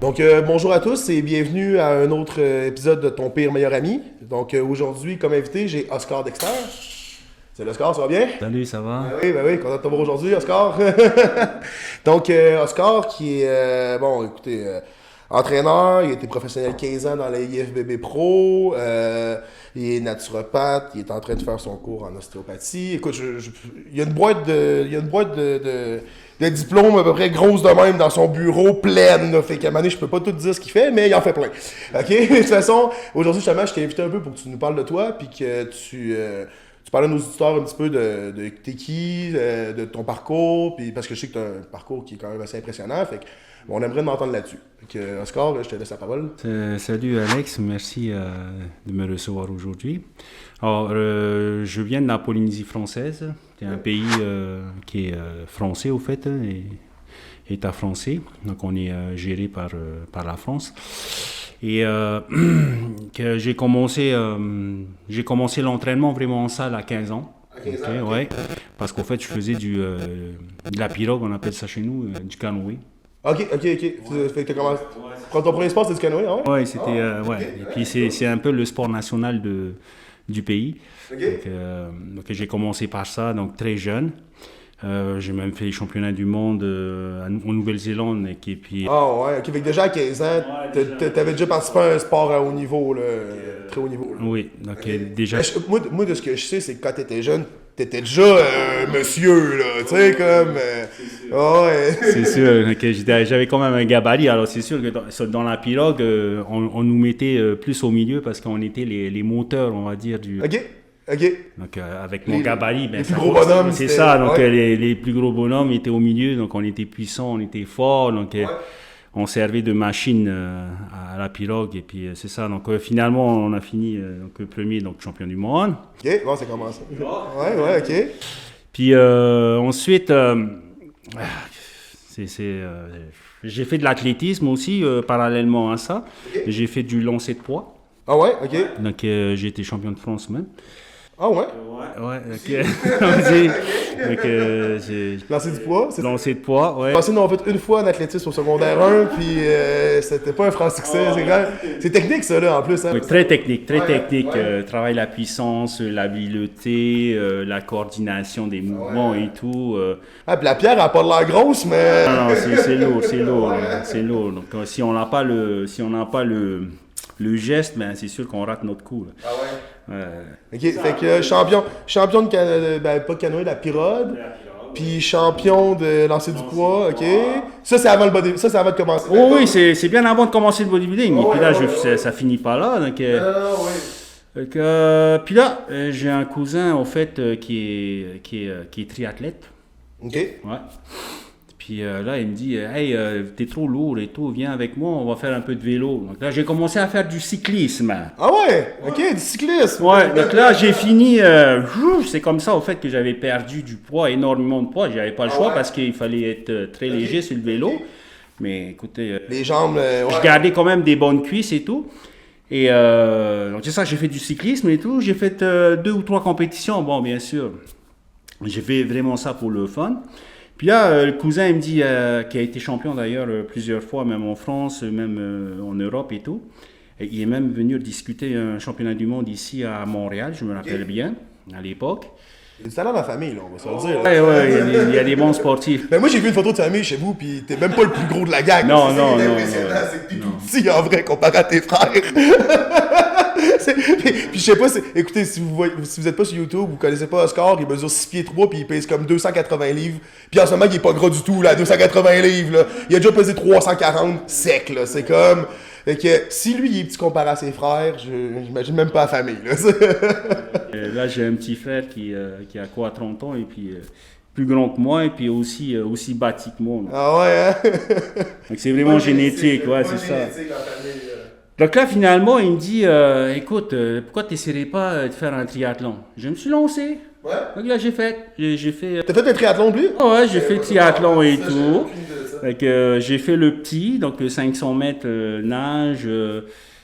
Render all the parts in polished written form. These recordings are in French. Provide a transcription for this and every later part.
Donc, bonjour à tous et bienvenue à un autre épisode de Ton pire meilleur ami. Donc, aujourd'hui, comme invité, j'ai Oscar Dexter. Salut Oscar, ça va bien? Salut, ça va? Ben oui, content de te voir aujourd'hui, Oscar. Donc, Oscar qui est, entraîneur, il a été professionnel 15 ans dans la IFBB Pro, il est naturopathe, il est en train de faire son cours en ostéopathie. Écoute, il y a une boîte de diplômes à peu près grosse de même dans son bureau, pleine. Là. Fait qu'à un moment donné, je peux pas tout dire ce qu'il fait, mais il en fait plein. OK? De toute façon, aujourd'hui, justement, je t'ai invité un peu pour que tu nous parles de toi, puis que tu parles à nos auditeurs un petit peu de t'es qui, de ton parcours, puis parce que je sais que tu as un parcours qui est quand même assez impressionnant. Fait que, on aimerait m'entendre là-dessus. Fait que, Oscar, je te laisse la parole. Salut Alex, merci de me recevoir aujourd'hui. Alors, je viens de la Polynésie française. C'est un pays qui est français au fait, et État français. Donc on est géré par la France. Et que j'ai commencé l'entraînement vraiment en salle à 15 ans. Okay, ouais. Parce qu'en fait, je faisais de la pirogue, on appelle ça chez nous, du canoë. Ok. Fait que t'as commencé. Quand ton premier sport, c'était du canoë, hein? Ouais, c'était. ouais. Et puis c'est un peu le sport national du pays. Okay. Donc j'ai commencé par ça, donc très jeune. J'ai même fait les championnats du monde en Nouvelle-Zélande. Et puis... ouais, ok. Fait que déjà à 15 ans, t'avais déjà participé à un sport à haut niveau, là, très haut niveau. Là. Oui, donc okay. Déjà. Moi, de ce que je sais, c'est que quand t'étais jeune, t'étais déjà monsieur, là, tu sais, comme... ouais. C'est sûr, j'avais quand même un gabarit. Alors c'est sûr que dans la pirogue, on nous mettait plus au milieu parce qu'on était les moteurs, on va dire, du... Ok. Donc avec mon gabarit, les plus gros bonhommes, c'est ça. Donc les plus gros bonhommes étaient au milieu, donc on était puissants, on était forts, donc on servait de machine à la pirogue et puis c'est ça. Donc finalement on a fini donc premier, donc champion du monde. Ok, bon c'est commencé. Ouais, ok. Puis ensuite j'ai fait de l'athlétisme aussi parallèlement à ça. Okay. J'ai fait du lancer de poids. Ah ouais, ok. Donc j'ai été champion de France même. Ah ouais? Ouais, ok. Donc, j'ai lancé du poids? Lancé de poids, ouais. Nous en fait une fois en athlétisme au secondaire 1, puis c'était pas un franc succès. C'est technique ça là en plus. Hein? Oui, très technique. Travaille la puissance, l'habileté, la coordination des mouvements et tout. Ah, puis la pierre elle a pas de l'air grosse, mais... Non, c'est lourd. Donc si on n'a pas le geste, ben, c'est sûr qu'on rate notre coup. Là. Ah ouais? Ok, fait que champion de pas de canoë, de la pirogue. Puis champion de lancer du poids, ok. Ça, c'est avant de commencer. Oh oui, c'est bien avant de commencer le bodybuilding. Et puis là, ça finit pas là. Donc, puis là, j'ai un cousin, en fait, qui est triathlète. Ok. Ouais. Puis là, il me dit, hey, t'es trop lourd et tout, viens avec moi, on va faire un peu de vélo. Donc là, j'ai commencé à faire du cyclisme. Ah ouais? Ok, du cyclisme. Ouais, donc là, j'ai fini, c'est comme ça, au fait, que j'avais perdu du poids, énormément de poids. J'avais pas le choix parce qu'il fallait être très léger sur le vélo. Mais écoutez, les jambes, je gardais quand même des bonnes cuisses et tout. Et donc c'est ça, j'ai fait du cyclisme et tout. J'ai fait 2 ou 3 compétitions. Bon, bien sûr, j'ai fait vraiment ça pour le fun. Puis là, le cousin, il me dit, qui a été champion d'ailleurs plusieurs fois, même en France, même en Europe et tout. Et il est même venu discuter un championnat du monde ici à Montréal, je me rappelle bien, à l'époque. Il y a du talent dans la famille, là, on va se le dire. Ouais, il y a des bons sportifs. Mais moi, j'ai vu une photo de famille chez vous, puis t'es même pas le plus gros de la gang. Non. C'est que t'es tout petit, en vrai, comparé à tes frères. Puis je sais pas, écoutez, si vous êtes pas sur YouTube, vous connaissez pas Oscar, il mesure 6 pieds 3 puis il pèse comme 280 livres. Puis en ce moment, il est pas gros du tout, là, 280 livres, là. Il a déjà pesé 340 sec, là. C'est comme... Fait que si lui, il est petit comparé à ses frères, j'imagine même pas la famille, là. Là, j'ai un petit frère qui a quoi, 30 ans, et puis... plus grand que moi et puis aussi bâti que moi. Ah ouais, hein? Donc c'est vraiment génétique, ouais, c'est ça. Donc là, finalement, il me dit, écoute, pourquoi tu n'essaierais pas de faire un triathlon? Je me suis lancé. Ouais. Donc là, j'ai fait. T'as fait un triathlon plus? Ouais, j'ai fait le triathlon et tout. Donc, j'ai fait le petit, donc 500 mètres nage,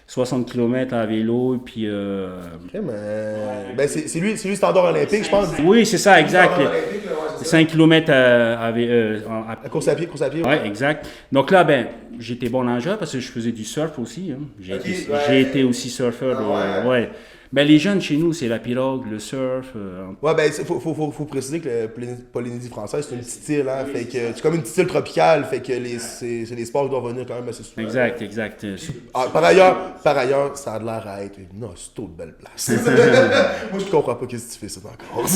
60 km à vélo, et puis... Ben c'est lui le standard olympique, je pense. Oui, c'est ça, exact. 5 km La course à pied, ouais. Ouais, exact. Donc là, ben, j'étais bon nageur parce que je faisais du surf aussi. Hein. J'ai été aussi surfeur. Ouais. Ben, les jeunes chez nous, c'est la pirogue, le surf. Ouais, ben, faut préciser que la Polynésie française, c'est une petite île, hein. Fait que c'est comme une petite île tropicale, fait que c'est des sports qui doivent venir quand même assez souvent. Exact. Par ailleurs, ça a l'air à être une hostie de belle place. Moi, je comprends pas qu'est-ce que tu fais ça encore.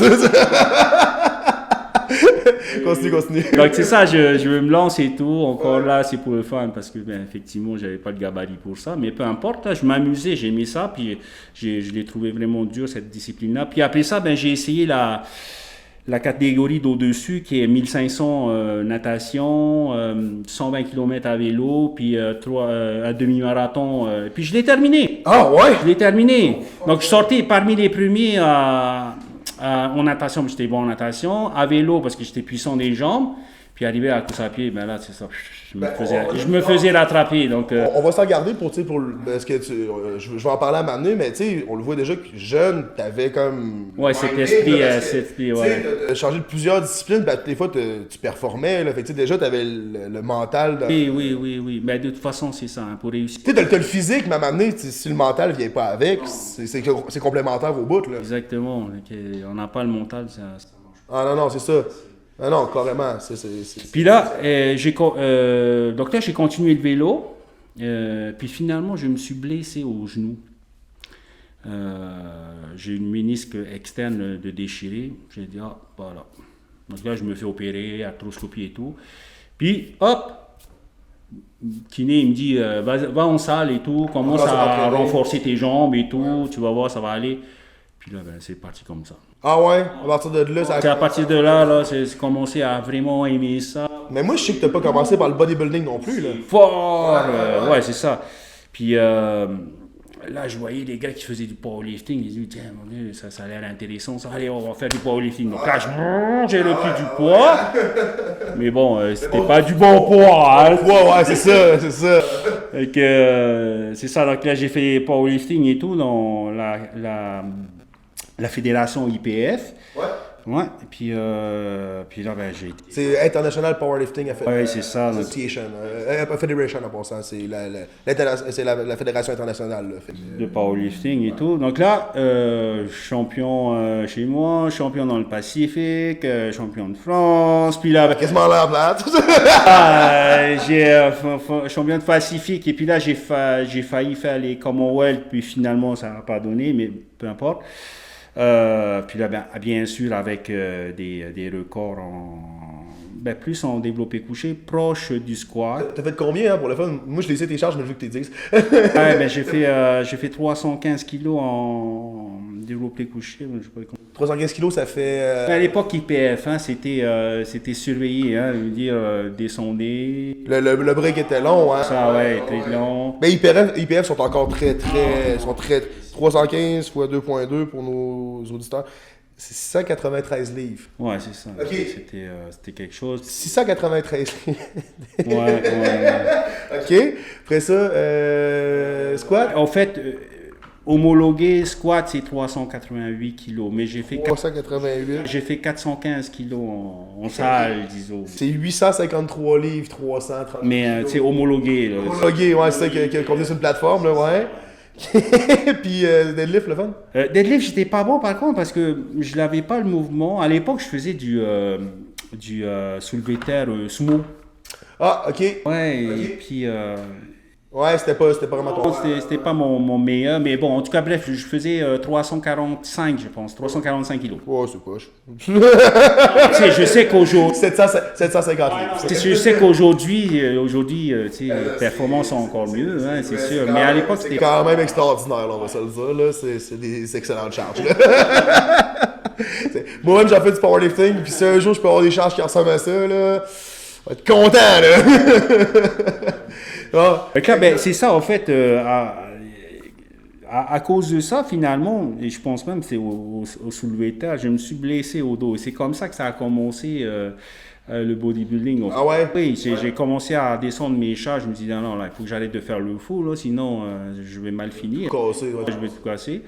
Continue. Donc c'est ça, je me lance et tout. Encore là, c'est pour le fun parce que ben, effectivement, j'avais pas le gabarit pour ça. Mais peu importe, là, je m'amusais, j'aimais ça. Puis je l'ai trouvé vraiment dur cette discipline-là. Puis après ça, ben, j'ai essayé la catégorie d'au-dessus qui est 1500 natation, 120 km à vélo, puis un demi-marathon. Puis je l'ai terminé. Ah ouais? Je l'ai terminé. Donc je sortais parmi les premiers en natation, parce que j'étais bon en natation, à vélo parce que j'étais puissant des jambes, puis arrivé à la course à pied, ben là, c'est ça, je me faisais rattraper. Donc, on va s'en garder pour parce que je vais en parler à Manu, mais tu sais, on le voit déjà que jeune, t'avais comme... Ouais, cet esprit, ouais. T'as changé de plusieurs disciplines, ben, des fois, tu performais, là, fait que déjà, t'avais le mental... Oui, ben de toute façon, c'est ça, hein, pour réussir. Tu sais, t'as le physique, mais à m'amener, si le mental vient pas avec, c'est complémentaire au bout, là. Exactement, on n'a pas le mental, ça marche. Ah non, c'est ça. Ah non, carrément. Puis là, donc là, j'ai continué le vélo. Puis finalement, je me suis blessé au genou. J'ai une ménisque externe de déchirée. J'ai dit, ah, voilà. Donc là, je me fais opérer, arthroscopie et tout. Puis, hop, kiné, il me dit, va en salle et tout, commence à renforcer tes jambes et tout, tu vas voir, ça va aller. Puis là, ben, c'est parti comme ça. Ah ouais? À partir de là, ça a... C'est à partir de là, c'est commencé à vraiment aimer ça. Mais moi, je sais que t'as pas commencé par le bodybuilding non plus, là. Fort! Ouais, c'est ça. Puis là, je voyais les gars qui faisaient du powerlifting. Ils disaient, tiens, mon Dieu, ça a l'air intéressant. Ça, allez, on va faire du powerlifting. Donc là, j'ai repris du poids. Mais bon, c'était pas du bon poids. Hein. Ouais, c'est ça. Donc, c'est ça. Donc là, j'ai fait powerlifting et tout dans la fédération IPF. Ouais, et puis là, ben, j'ai été... C'est International Powerlifting c'est ça. Association. Federation, en passant. C'est la fédération internationale. Là, de powerlifting et tout. Donc là, champion chez moi, champion dans le Pacifique, champion de France. Puis là... Quasiment l'air plate. J'ai champion de Pacifique. Et puis là, j'ai failli faire les Commonwealth. Puis finalement, ça n'a pas donné, mais peu importe. Puis là, bien sûr, avec des records plus en développé couché, proche du squat. T'as fait combien pour le fun? Moi, je laissé tes charges, mais je veux que tu dises. J'ai fait 315 kilos en développé couché. Je sais pas 315 kilos, ça fait... À l'époque, IPF, hein, c'était surveillé, hein, je veux dire, descendez. Le break était long, hein? Ça, ouais, était long. Mais IPF sont encore très... 315 x 2.2 pour nos auditeurs. C'est 693 livres. Ouais, c'est ça. Okay. C'était quelque chose. 693 livres. Ouais. OK. Après ça, squat? En fait, homologué squat, c'est 388 kilos. Mais j'ai fait 388. J'ai fait 415 kilos en salle, disons. C'est 853 livres, 330 mais c'est homologué. Là. Homologué, ouais, c'est ça qu'on est sur une plateforme, là, ouais. Puis deadlift, le fun? Deadlift, j'étais pas bon par contre parce que je n'avais pas le mouvement. À l'époque, je faisais du soulevé de terre sumo. Ah, ok. Ouais, okay. Et puis. Ouais, c'était pas vraiment ton. C'était pas mon meilleur, mais bon, en tout cas, bref, je faisais 345, je pense, 345 kilos. Ouais, c'est poche. Je sais qu'aujourd'hui. 750 livres. Je sais qu'aujourd'hui, les performances sont encore mieux, hein, c'est sûr. Mais à l'époque, c'était. C'est quand même extraordinaire, là, on va se le dire, là. C'est des excellentes charges, là. Moi-même, j'ai fait du powerlifting, puis si un jour je peux avoir des charges qui ressemblent à ça, là, on va être content, là. Ah. Là, c'est ça, en fait, à cause de ça, finalement, et je pense même que c'est au soulevé de terre, je me suis blessé au dos. Et c'est comme ça que ça a commencé le bodybuilding. Ah ouais? Oui, j'ai commencé à descendre mes charges. Je me dis, non, là, il faut que j'arrête de faire le fou, là, sinon je vais mal finir. Casser, ouais. Je vais tout casser.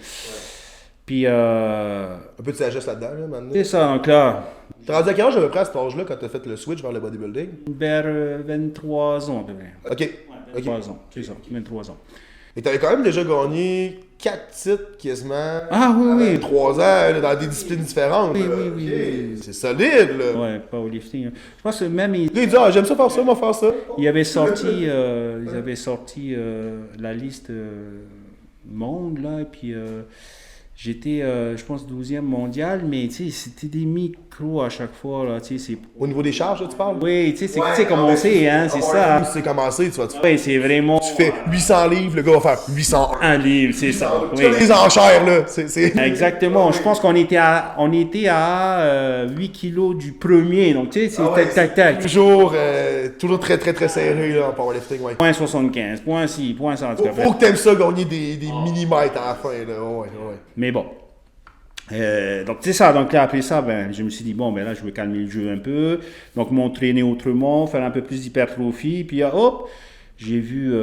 Puis, Un peu de sagesse là-dedans, là, maintenant. c'est ça, donc là, T'es rendu à quel âge à peu près à cet âge-là quand t'as fait le switch vers le bodybuilding? vers 23 ans à peu près. Ok. Ok. 23 ans, c'est ça, 23 ans. Et t'avais quand même déjà gagné 4 titres quasiment. Ah oui, oui. 3 ans là, dans des disciplines différentes. Oui, là. oui, oui, Ok. oui. C'est solide, là. Ouais, powerlifting. Je pense que même Là, il dit, ah, j'aime ça faire ça, moi faire ça. ils avaient sorti la liste monde, là, et puis j'étais, je pense, 12e mondial, mais tu sais, c'était des micros à chaque fois, là, tu sais, c'est... Au niveau des charges, là, tu parles? Oui, tu sais, c'est commencé, hein, c'est ça. C'est commencé, tu vas te Oui, c'est vraiment... Tu fais 800 livres, le gars va faire 801. Un livre, c'est ça, Tu fais oui. les enchères, là. C'est... Exactement, je pense qu'on était à 8 kilos du premier, donc tu sais, c'est tac, tac, tac. Toujours très, très, très serré, là, en powerlifting, ouais. Point 75, point 6, point 100, en tout cas. Faut que t'aimes ça, gagner des millimètres à la fin, là. Ouais, ouais. Mais bon. Donc c'est ça, donc là après ça, ben, je me suis dit, bon, ben là je vais calmer le jeu un peu, donc m'entraîner autrement, faire un peu plus d'hypertrophie, puis hop, j'ai vu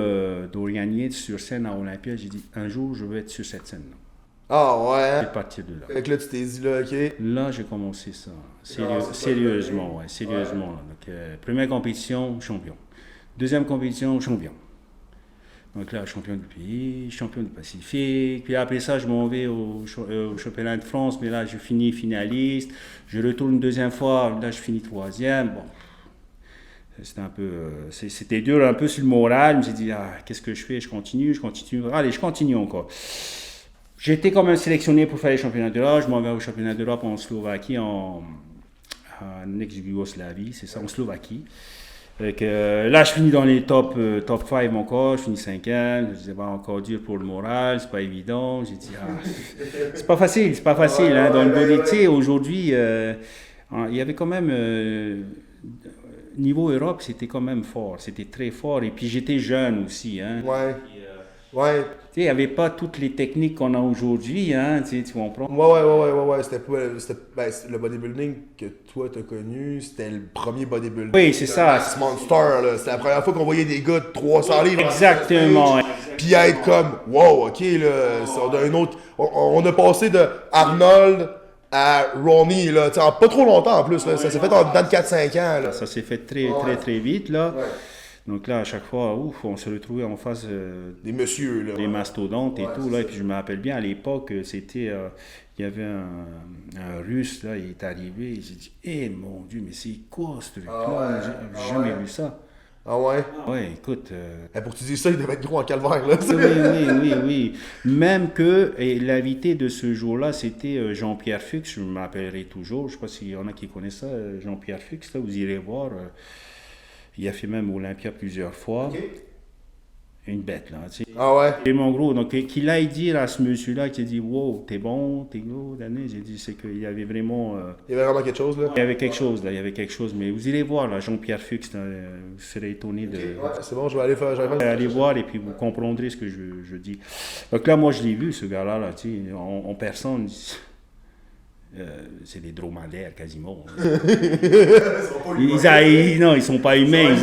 Dorian Yates sur scène à Olympia, j'ai dit, un jour je vais être sur cette scène-là. Ah ouais. C'est parti de là. Fait que là, tu t'es dit, là, ok. Là j'ai commencé ça, c'est sérieusement, ouais, sérieusement. Là. Donc première compétition, champion. Deuxième compétition, champion. Donc là, champion du pays, champion du Pacifique. Puis après ça, je m'en vais au championnat de France, mais là, je finis finaliste. Je retourne une deuxième fois, là, je finis troisième. Bon, c'était un peu, c'était dur un peu sur le moral. Je me suis dit, ah, qu'est-ce que je fais? Je continue. Allez, je continue encore. J'étais quand même sélectionné pour faire les championnats d'Europe. Je m'en vais au championnat d'Europe en Slovaquie, en ex-Yougoslavie, c'est ça, en Slovaquie. Là, je finis dans les top 5 encore, je finis 5e, je disais, encore dur pour le moral, c'est pas évident. J'ai dit, c'est pas facile, hein, dans le body. Tu sais, aujourd'hui, il y avait quand même, niveau Europe, c'était quand même fort, c'était très fort, et puis j'étais jeune aussi, hein. Ouais. Ouais. Tu sais, il n'y avait pas toutes les techniques qu'on a aujourd'hui, hein, tu comprends? Ouais. C'était le bodybuilding que toi t'as connu, c'était le premier bodybuilding. Oui, c'est ça. Max Monster, là. C'était la première fois qu'on voyait des gars de 300 livres. Exactement. Puis être comme, wow, ok, là, c'est un autre. On a passé de Arnold à Ronnie, là, en pas trop longtemps en plus, là. Ça s'est fait dans 4-5 ans, là. Ça s'est fait très vite, là. Ouais. Donc là, à chaque fois, on se retrouvait en face des messieurs, là. Des mastodontes et tout. Là. Et puis je me rappelle bien, à l'époque, c'était... il y avait un Russe, là, il est arrivé, et j'ai dit, mon Dieu, mais c'est quoi ce truc-là? J'ai jamais vu ça. Ah ouais? Ouais, écoute... pour que tu dises ça, il devait être gros en calvaire, là. Oui. Même que l'invité de ce jour-là, c'était Jean-Pierre Fuchs, je me rappellerai toujours. Je ne sais pas s'il y en a qui connaissent ça, Jean-Pierre Fuchs, là, vous irez voir... Il a fait même Olympia plusieurs fois. Okay. Une bête, là. Tu sais. Ah ouais? Et mon gros, donc qu'il aille dire à ce monsieur-là qui a dit, wow, t'es bon, t'es gros, d'année. J'ai dit, c'est qu'il y avait vraiment. Il y avait vraiment quelque chose, là? Il y avait quelque chose, mais vous irez voir, là, Jean-Pierre Fuchs, là, vous serez étonné de. Okay. Ouais, c'est bon, je vais aller faire. Allez voir et puis vous comprendrez ce que je dis. Donc là, moi, je l'ai vu, ce gars-là, là, tu sais, en personne. C'est des dromadaires quasiment. Non, ils sont pas humains.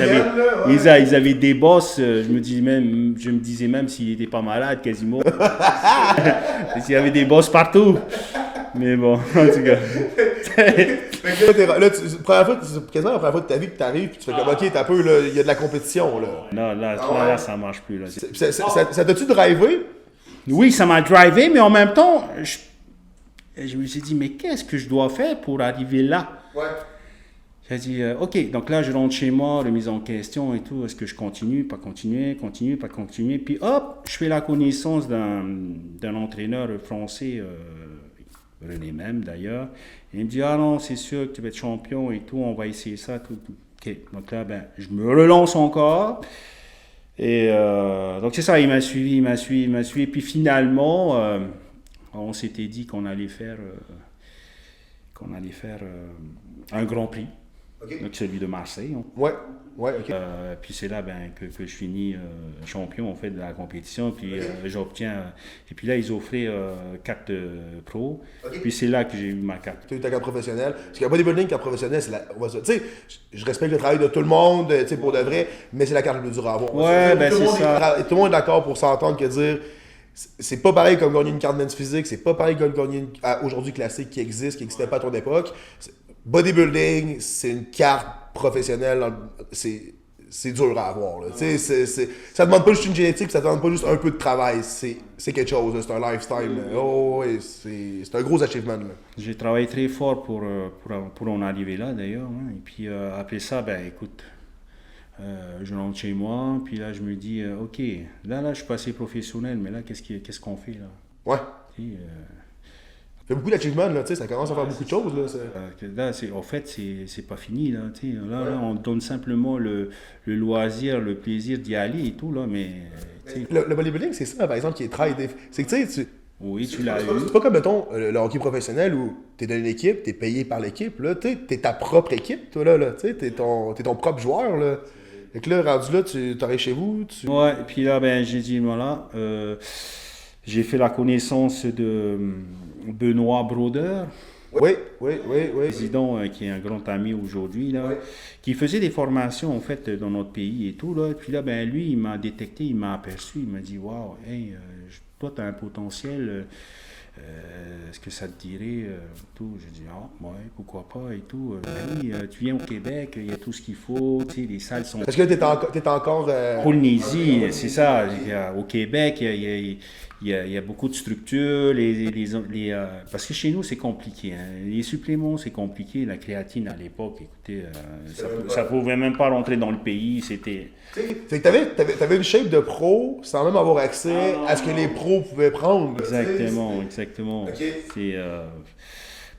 Ils avaient des bosses. Je me disais même s'ils n'étaient pas malades quasiment. Il y avait des bosses partout. Mais bon, en tout cas. Là, quasiment la première fois de ta vie que tu arrives, puis tu fais comme, ok, t'as peu, il y a de la compétition. Là. Là, ça marche plus. Là. Ça t'a-tu drivé? Oui, ça m'a drivé, mais en même temps, je me suis dit, mais qu'est-ce que je dois faire pour arriver là? Ouais. J'ai dit, ok, donc là, je rentre chez moi, remise en question et tout. Est-ce que je continue, pas continuer? Puis hop, je fais la connaissance d'un entraîneur français, René même d'ailleurs. Il me dit, ah non, c'est sûr que tu vas être champion et tout, on va essayer ça. Tout. Ok, donc là, je me relance encore. Et donc c'est ça, il m'a suivi. Puis finalement... on s'était dit qu'on allait faire un Grand Prix, okay. Donc celui de Marseille. Ouais, ok. Puis c'est là que je finis champion en fait de la compétition, puis okay. J'obtiens. Et puis là ils offraient carte pro, okay. Puis c'est là que j'ai eu ma carte. Tu as eu ta carte professionnelle. Parce qu'il n'y a pas des bodybuilding carte professionnelle, c'est tu sais, je respecte le travail de tout le monde, tu sais, pour de vrai, mais c'est la carte la plus dure à avoir. Ouais, c'est ça. Tout le monde est d'accord pour s'entendre que dire. c'est pas pareil comme gagner une carte men's physique, c'est pas pareil comme gagner aujourd'hui classique qui existe, qui n'existait pas à ton époque. Bodybuilding, c'est une carte professionnelle, c'est dur à avoir. Là. Ça demande pas juste une génétique, ça demande pas juste un peu de travail, c'est quelque chose, là. C'est un lifestyle. Oh, ouais, c'est un gros achievement. Là. J'ai travaillé très fort pour en arriver là d'ailleurs. Hein. Et puis après ça, ben écoute, je rentre chez moi, puis là je me dis, ok, là je suis passé professionnel, mais là qu'est-ce qu'on fait là? Ouais. Et, il y a beaucoup d'achievements, là, ça commence à faire beaucoup de choses. Là, en fait, c'est pas fini. Là, là, on donne simplement le loisir, le plaisir d'y aller et tout. Là, mais, le bodybuilding, c'est ça, par exemple, qui est très... C'est que tu sais, oui, tu l'as eu. C'est pas comme, mettons, le hockey professionnel où t'es dans une équipe, t'es payé par l'équipe. Là, t'es ta propre équipe, toi, là. T'es ton propre joueur, là. Fait que là, rendu là, tu t'arrives chez vous. Ouais, et puis là, ben, j'ai dit, voilà... j'ai fait la connaissance de Benoît Brodeur. Oui. Président qui est un grand ami aujourd'hui, là, qui faisait des formations en fait dans notre pays et tout. Là. Et puis là, ben, lui, il m'a détecté, il m'a aperçu, il m'a dit waouh, hey, toi, tu as un potentiel, est-ce que ça te dirait tout? J'ai dit ah, ouais, pourquoi pas et tout. Ben oui, tu viens au Québec, il y a tout ce qu'il faut, tu sais, les salles sont. Parce que t'es encore. Polynésie, c'est ça. Au Québec, il y a beaucoup de structures, parce que chez nous, c'est compliqué. Hein. Les suppléments, c'est compliqué. La créatine, à l'époque, écoutez, ça pouvait même pas rentrer dans le pays. C'était... Fait que t'avais une shape de pro sans même avoir accès à ce que les pros pouvaient prendre. Exactement. Okay. C'est,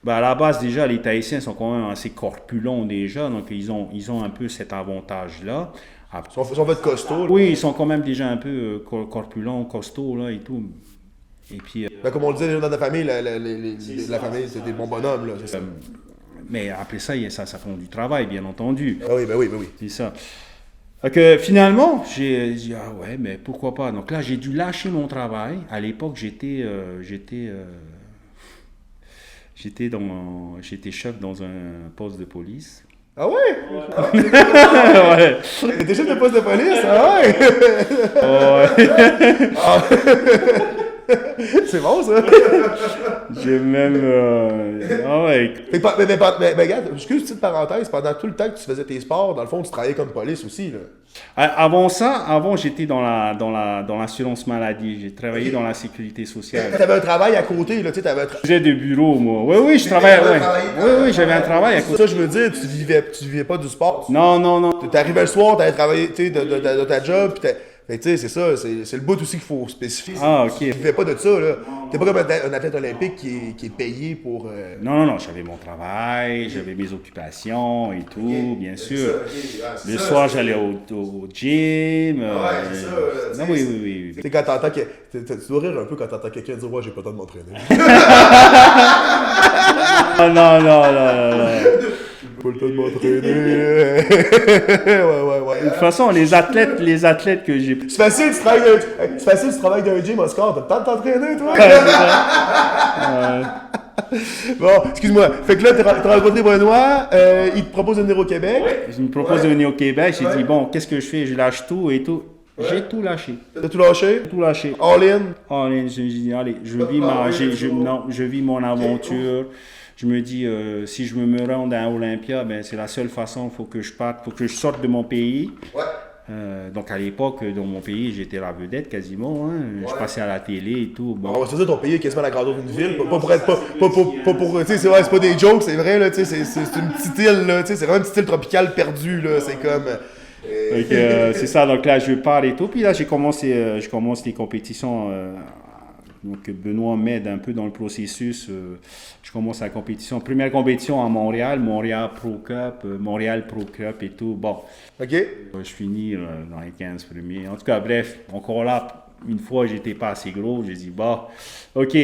à la base, déjà, les Tahitiens sont quand même assez corpulents déjà, donc ils ont un peu cet avantage-là. Ils sont fait costauds. Oui, ils sont quand même déjà un peu corpulents, costauds, là, et tout. Et puis... comme on le disait dans la famille, la famille, c'est des bons bonhommes, là, c'est ça. Mais après ça, ça prend du travail, bien entendu. Ah oui, ben oui. C'est ça. Donc, finalement, j'ai dit, ah ouais, mais pourquoi pas. Donc là, j'ai dû lâcher mon travail. À l'époque, j'étais chef dans un poste de police. Ah ouais? Ouais. T'es chef de poste de police? Ah ouais? C'est bon, ça? J'ai même... Ah ouais. Mais regarde, excuse, petite parenthèse, pendant tout le temps que tu faisais tes sports, dans le fond, tu travaillais comme police aussi, là. Avant j'étais dans l'assurance maladie. J'ai travaillé dans la sécurité sociale. T'avais un travail à côté, là, tu sais, t'avais un travail. J'ai de bureau, moi. Oui, je travaillais, Oui, j'avais un travail à côté. Ça, je veux dire, tu vivais pas du sport. Non. T'arrivais le soir, t'allais travailler, tu sais, de ta job, pis fait tu sais, c'est ça, c'est le bout aussi qu'il faut spécifier. Ah, ok. Tu vivais pas de ça, là. T'es pas comme un athlète olympique qui est payé pour... Non, j'avais mon travail, j'avais mes occupations et tout, bien sûr. Le soir, j'allais au gym. C'est ça. Non, oui. Tu sais, quand t'entends que... Tu dois rire un peu quand t'entends quelqu'un dire « Ouais, j'ai pas le temps de m'entraîner. » Non. Pas le temps de m'entraîner. Ouais. De toute façon, les athlètes que j'ai... C'est facile, tu travailles d'un gym, Oscar. T'as le temps de t'entraîner, toi? Bon, excuse-moi. Fait que là, t'as rencontré Benoît, il te propose de venir au Québec. Il me propose de venir au Québec. J'ai dit, bon, qu'est-ce que je fais? Je lâche tout et tout. J'ai tout lâché. T'as tout lâché? Tout lâché. All in? All in. Je me dis, allez, je vis mon aventure. Je me dis, si je veux me rendre à Olympia, ben, c'est la seule façon, il faut que je parte, il faut que je sorte de mon pays. Ouais. Donc à l'époque, dans mon pays, j'étais la vedette quasiment. Hein. Je passais à la télé et tout. Bon. On va se dire, ton pays est quasiment la grandeur d'une ville. Pas pour tu sais, c'est pas des jokes, c'est vrai, là, tu sais, c'est une petite île, là, tu sais, c'est vraiment une petite île tropicale perdue, là, c'est comme... c'est ça, donc là, je pars et tout. Puis là, je commence les compétitions. Donc Benoît m'aide un peu dans le processus. Je commence la compétition. Première compétition à Montréal Pro Cup et tout. Bon. OK. Je finis dans les 15 premiers. En tout cas, bref, encore là, une fois, j'étais pas assez gros. J'ai dit, bah, OK.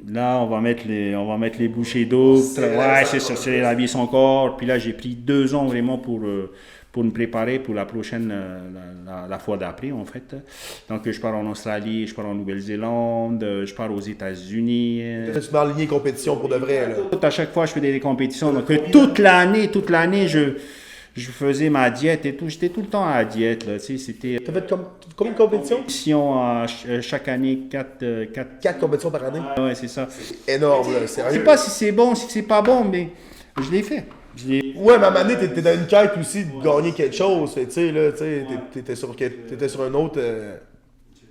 Là, on va mettre les bouchées d'eau. Ouais, c'est ça, c'est la vis encore. Puis là, j'ai pris 2 ans vraiment pour me préparer pour la prochaine, la fois d'après, en fait. Donc, je pars en Australie, je pars en Nouvelle-Zélande, je pars aux États-Unis. Tu m'as aligné compétition pour de vrai, là. À chaque fois, je fais des compétitions. Donc, toute l'année, je faisais ma diète et tout. J'étais tout le temps à la diète, là, tu sais, c'était... T'as fait combien de compétitions? Chaque année, 4... 4 compétitions par année? Ouais, c'est ça. Énorme, là, Je sérieux. sais pas si c'est bon, si c'est pas bon, mais je l'ai fait. Ouais, mais à un moment donné, t'es dans une quête aussi de gagner quelque chose. Tu sais, là, t'étais sur un autre...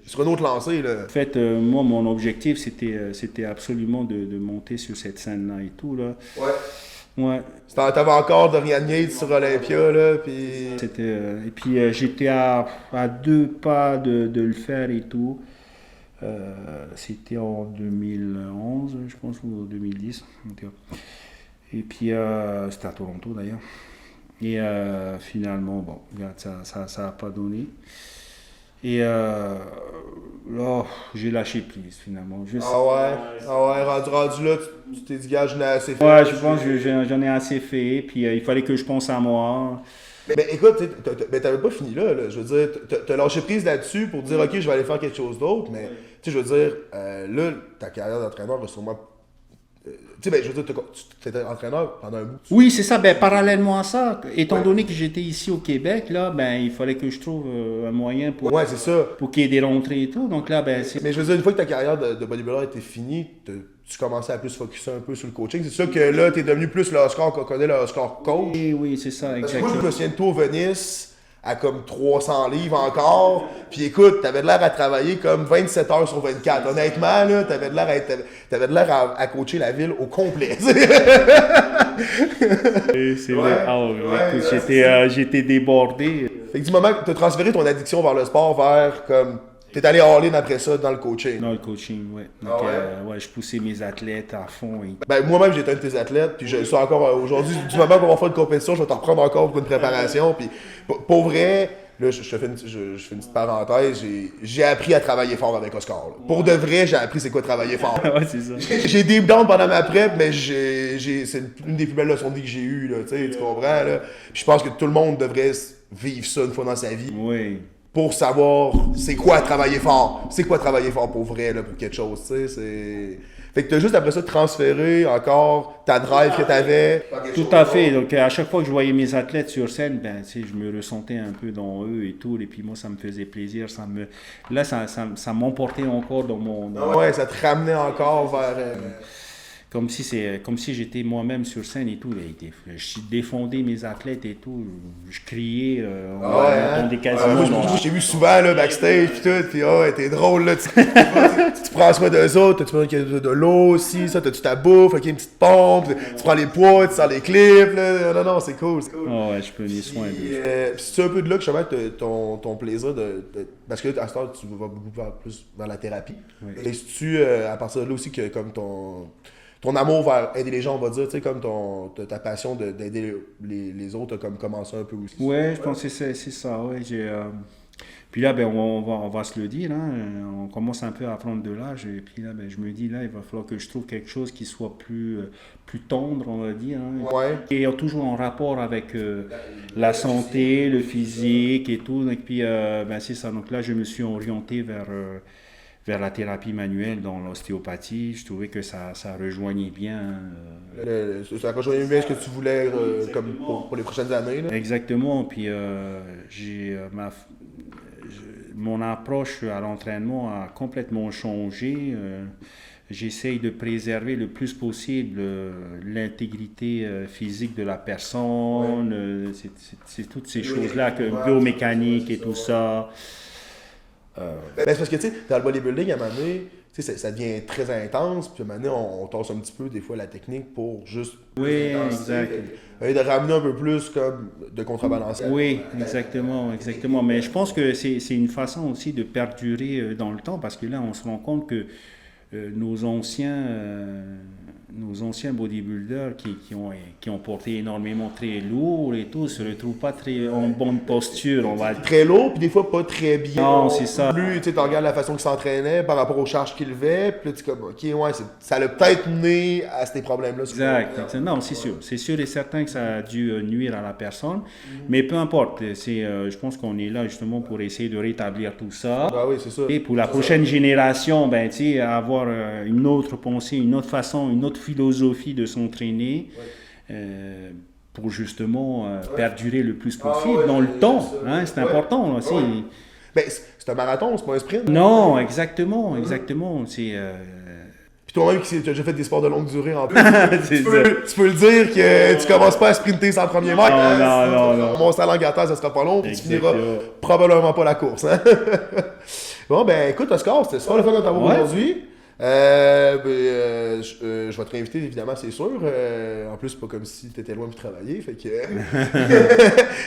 sur une autre lancée, là. En fait, moi, mon objectif, c'était absolument de monter sur cette scène-là et tout, là. Ouais. Ouais. T'avais encore Dorian Yates sur Olympia, là, puis... Et puis, j'étais à 2 pas de le faire et tout. C'était en 2011, je pense, ou 2010. Et puis, c'était à Toronto, d'ailleurs. Et finalement, bon, regarde, ça n'a pas donné. Et là, j'ai lâché prise, finalement. Rendu là, tu t'es dit, gars, j'en ai assez fait. Ouais, je pense que j'en ai assez fait. Puis, il fallait que je pense à moi. Mais écoute, t'avais pas fini là, je veux dire, t'as lâché prise là-dessus pour dire, ok, je vais aller faire quelque chose d'autre, mais, tu sais, je veux dire, là, ta carrière d'entraîneur va sûrement... tu sais, ben, je veux dire, tu étais entraîneur pendant un bout. Oui, c'est ça. Ben, parallèlement à ça, étant donné que j'étais ici au Québec, là, ben, il fallait que je trouve un moyen pour Ouais, c'est ça. pour qu'il y ait des rentrées et tout. Donc là, ben, c'est... Mais je veux dire, une fois que ta carrière de bodybuilder était finie, tu commençais à plus focusser un peu sur le coaching. C'est sûr que là, t'es devenu plus le Oscar qu'on connaît, le Oscar coach. Oui, c'est ça, Parce que moi, exactement. je me souviens de toi au Venise, à comme 300 livres encore. Puis écoute, t'avais de l'air à travailler comme 27 heures sur 24. Honnêtement, là, t'avais de l'air à coacher la ville au complet. C'est vrai. Ah, ouais, écoute, j'étais débordé. Fait que du moment que t'as transféré ton addiction vers le sport, vers comme... T'es allé all-in après ça dans le coaching. Dans le coaching, ouais. Donc, ouais, je poussais mes athlètes à fond. Ben, moi-même, j'étais un de tes athlètes, puis je le suis encore aujourd'hui. Du moment qu'on va faire une compétition, je vais t'en reprendre encore pour une préparation. Puis, pour vrai, là, je fais une petite parenthèse, j'ai appris à travailler fort avec Oscar. Là. Pour de vrai, j'ai appris c'est quoi travailler fort. Ouais, c'est ça. J'ai des downs pendant ma prep, mais c'est une des plus belles leçons de vie que j'ai eues, là, tu comprends, là. Puis je pense que tout le monde devrait vivre ça une fois dans sa vie. Oui. Pour savoir c'est quoi travailler fort. C'est quoi travailler fort pour vrai, là, pour quelque chose, tu sais, c'est... Fait que t'as juste après ça transféré encore ta drive que t'avais. Tout à fait. Donc, à chaque fois que je voyais mes athlètes sur scène, ben, tu sais, je me ressentais un peu dans eux et tout. Et puis moi, ça me faisait plaisir. Là, ça m'emportait encore dans mon... Ouais, ça te ramenait encore vers... Comme si j'étais moi-même sur scène et tout. Je défendais mes athlètes et tout. Je criais. On des casinos. Moi, je t'ai vu souvent là, backstage pis tout. Pis t'es drôle là. Tu prends soin d'eux autres. Tu prends de l'eau aussi. Ça, t'as-tu ta bouffe, ok, une petite pompe. Tu prends les poids, tu sors les clips. Là. Non, c'est cool. Oh, ouais, je prenais soin d'eux. C'est un peu de là que je sais ton plaisir parce que à ce temps, tu vas beaucoup plus vers la thérapie. Oui. Et c'est-tu à partir de là aussi que comme ton amour vers aider les gens, on va dire, tu sais, comme ta passion d'aider les autres a comme commencé un peu aussi. Ouais, je pense que c'est ça, ouais. Puis là, ben, on va se le dire, hein, on commence un peu à prendre de l'âge, et puis là, ben, je me dis, là, il va falloir que je trouve quelque chose qui soit plus tendre, on va dire, hein, Ouais. et toujours en rapport avec la santé, le physique et tout, et puis ben, c'est ça, donc là, je me suis orienté vers la thérapie manuelle dans l'ostéopathie. Je trouvais que ça rejoignait bien. Ça rejoignait bien ce que tu voulais comme pour les prochaines années. Là. Exactement. Puis mon approche à l'entraînement a complètement changé. J'essaye de préserver le plus possible l'intégrité physique de la personne. Ouais. C'est toutes ces choses-là, biomécanique et tout ça. C'est parce que, tu sais, dans le bodybuilding, à un moment donné, ça devient très intense, puis à un moment donné, on tasse un petit peu, des fois, la technique pour juste... Oui, exact. De ramener un peu plus, comme, de contrebalancer. Oui, exactement. Mais je pense que c'est une façon aussi de perdurer dans le temps, parce que là, on se rend compte que nos anciens bodybuilders qui ont porté énormément très lourd et tout se retrouvent pas très en bonne posture, on va dire. Très lourd, puis des fois pas très bien. Non, c'est ça. Plus, tu sais, tu regardes la façon qu'il s'entraînait par rapport aux charges qu'il levait, puis là, tu es comme, ok, ouais, ça l'a peut-être mené à ces problèmes-là. Exact. Non, c'est sûr. C'est sûr et certain que ça a dû nuire à la personne, mais peu importe. Je pense qu'on est là justement pour essayer de rétablir tout ça. Ah oui, c'est ça. Et pour la prochaine génération, ben, tu sais, avoir une autre pensée, une autre façon, une autre philosophie de s'entraîner. pour justement perdurer le plus possible ouais, dans le temps. ça. Hein, c'est important aussi. Ouais. Ben, c'est un marathon, c'est pas un sprint. Non, exactement. C'est, Puis toi-même qui as déjà fait des sports de longue durée en plus, c'est tu peux le dire que tu commences pas à sprinter sans le premier mètre. Non. Mon talent gâteur, ça sera pas long, puis tu finiras Exactement. probablement pas la course. Hein? Bon, ben écoute, Oscar, c'était super le fun de t'avoir Ouais. aujourd'hui. Je vais te réinviter, évidemment, c'est sûr. En plus, c'est pas comme si tu étais loin de travailler. Fait que...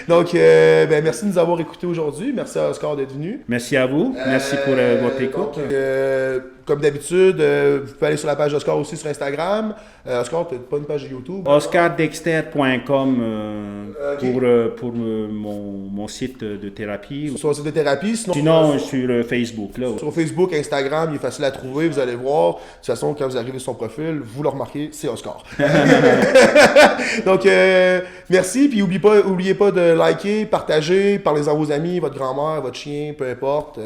Donc, ben, merci de nous avoir écoutés aujourd'hui. Merci à Oscar d'être venu. Merci à vous. Merci pour votre écoute. Donc, comme d'habitude, vous pouvez aller sur la page d'Oscar aussi sur Instagram. Oscar, tu n'as pas une page YouTube? OscarDexter.com Ok. pour mon site de thérapie. Sur le site de thérapie. Sinon, sur Facebook. Là. Sur Facebook, Instagram, il est facile à trouver, vous allez voir. De toute façon, quand vous arrivez sur son profil, vous le remarquez, c'est Oscar. Donc, merci, puis oubliez pas de liker, partager, parlez-en à vos amis, votre grand-mère, votre chien, peu importe.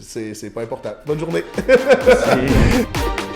C'est pas important. Bonne journée. C'est-